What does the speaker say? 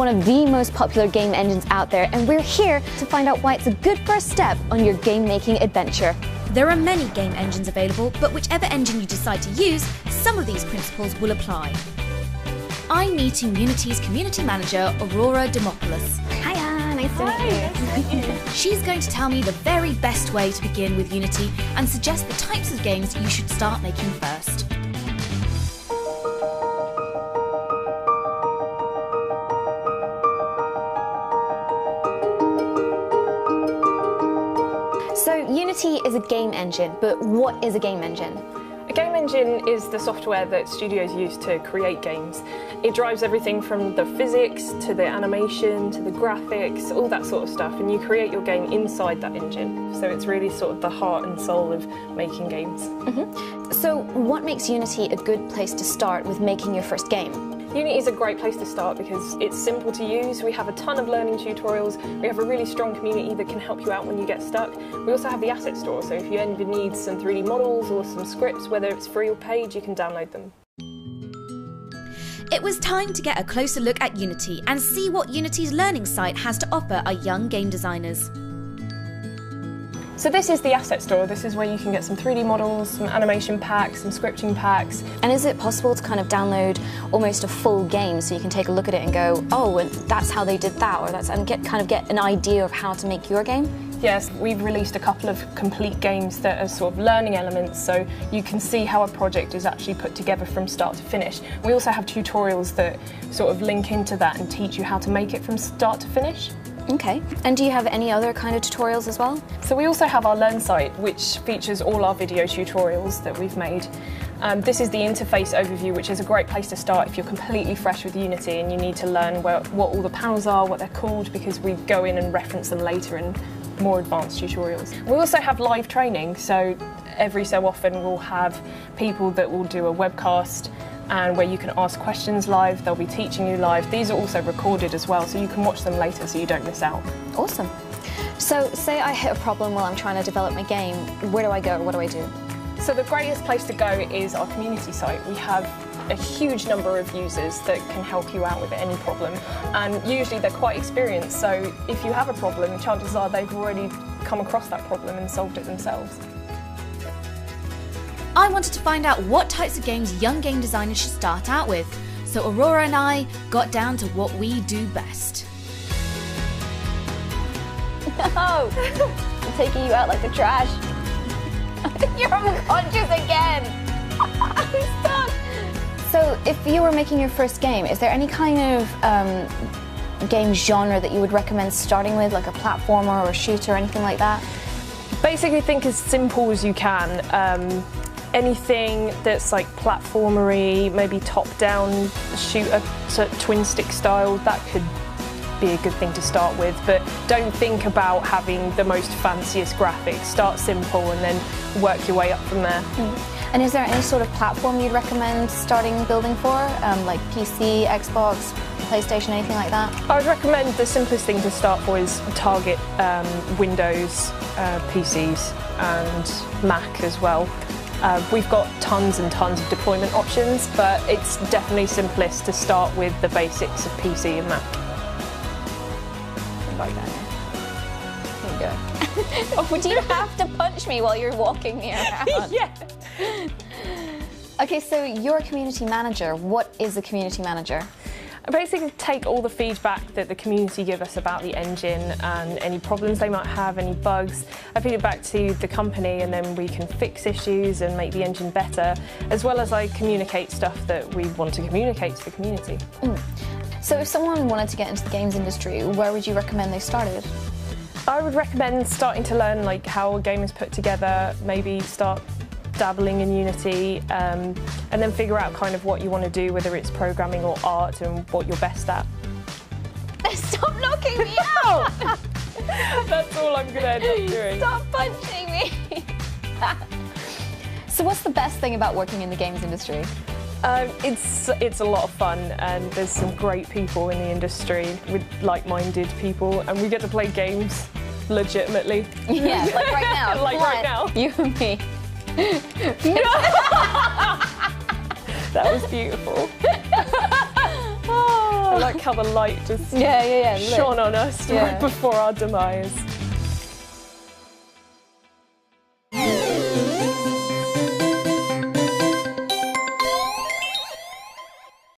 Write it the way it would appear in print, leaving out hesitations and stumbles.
one of the most popular game engines out there, and we're here to find out why it's a good first step on your game-making adventure. There are many game engines available, but whichever engine you decide to use, some of these principles will apply. I'm meeting Unity's community manager, Aurora Demopoulos. Hiya, nice to meet you. She's going to tell me the very best way to begin with Unity and suggest the types of games you should start making first. So Unity is a game engine, but what is a game engine? A game engine is the software that studios use to create games. It drives everything from the physics to the animation to the graphics, all that sort of stuff, and you create your game inside that engine. So it's really sort of the heart and soul of making games. So what makes Unity a good place to start with making your first game? Unity is a great place to start because it's simple to use. We have a ton of learning tutorials. We have a really strong community that can help you out when you get stuck. We also have the asset store, so if you ever need some 3D models or some scripts, whether it's free or paid, you can download them. It was time to get a closer look at Unity and see what Unity's learning site has to offer our young game designers. So this is the asset store. This is where you can get some 3D models, some animation packs, some scripting packs. And is it possible to kind of download almost a full game so you can take a look at it and go, oh, and that's how they did that, or that's, and get an idea of how to make your game? Yes, we've released a couple of complete games that are sort of learning elements, so you can see how a project is actually put together from start to finish. We also have tutorials that sort of link into that and teach you how to make it from start to finish. Okay. And do you have any other kind of tutorials as well? So we also have our Learn site, which features all our video tutorials that we've made. This is the interface overview, which is a great place to start if you're completely fresh with Unity and you need to learn what all the panels are, what they're called, because we go in and reference them later in more advanced tutorials. We also have live training, so every so often we'll have people that will do a webcast and where you can ask questions live, they'll be teaching you live. These are also recorded as well, so you can watch them later so you don't miss out. Awesome. So say I hit a problem while I'm trying to develop my game, where do I go, what do I do? So the greatest place to go is our community site. We have a huge number of users that can help you out with any problem, and usually they're quite experienced, so if you have a problem, chances are they've already come across that problem and solved it themselves. I wanted to find out what types of games young game designers should start out with, so Aurora and I got down to what we do best. No! I'm taking you out like the trash. You're unconscious again! I'm stuck! So if you were making your first game, is there any kind of game genre that you would recommend starting with, like a platformer or a shooter or anything like that? Basically think as simple as you can. Anything that's like platformery, maybe top-down shooter, twin stick style, that could be a good thing to start with, but don't think about having the most fanciest graphics. Start simple and then work your way up from there. And is there any sort of platform you'd recommend starting building for, like PC, Xbox, PlayStation, anything like that? I would recommend the simplest thing to start for is target Windows, PCs and Mac as well. We've got tons and tons of deployment options, but it's definitely simplest to start with the basics of PC and Mac. Like that. There you go. Oh, do you have to punch me while you're walking me around? Yeah. Okay, so you're a community manager. What is a community manager? I basically take all the feedback that the community give us about the engine and any problems they might have, any bugs. I feed it back to the company and then we can fix issues and make the engine better, as well as I communicate stuff that we want to communicate to the community. So if someone wanted to get into the games industry, where would you recommend they started? I would recommend starting to learn like how a game is put together, maybe start dabbling in Unity, and then figure out kind of what you want to do, whether it's programming or art, and what you're best at. Stop knocking me out! That's all I'm going to end up doing. Stop punching me! So what's the best thing about working in the games industry? It's a lot of fun, and there's some great people in the industry with like-minded people, and we get to play games legitimately. Yeah, like right now. Like right now. You and me. That was beautiful. I like how the light just yeah, lit. shone on us right before our demise.